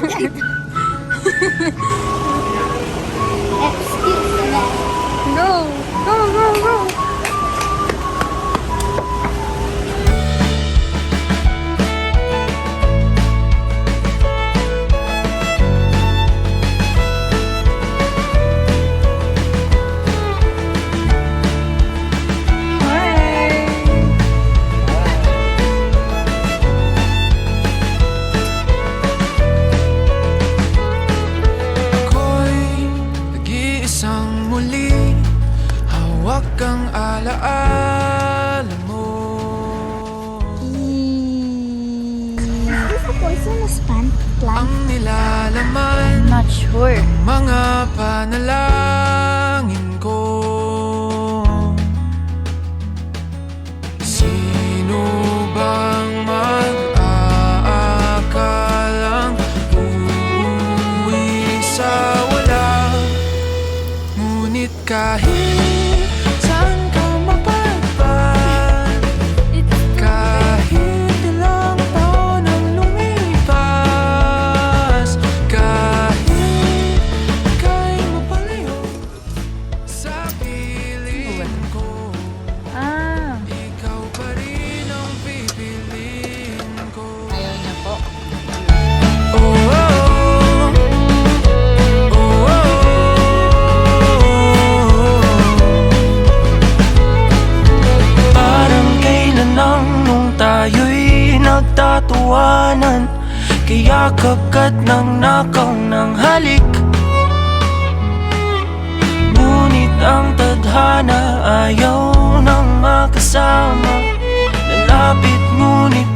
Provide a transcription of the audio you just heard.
Excuse me. Go! Go, go, go! Hawak ang alaala mo. Is this a poisonous plant? Ang nilalaman Not sure. mga panalangin ko. Sino bang mag-aakalang uuwi sa wala? Ngunit kahit saan ka mapadpad, kahit ilang taon ang lumipas, kahit ika'y mapalayo sa piling ko, ikaw pa rin ang pipiliin ko. Ayaw niya po. Oh, oh, oh, oh, parang kailan lang nung tayo'y nagtatuwanan, kaya kagat ng nakaw ng halik. Ngunit ang tadhana ayaw nang makasama. Lalapit ngunit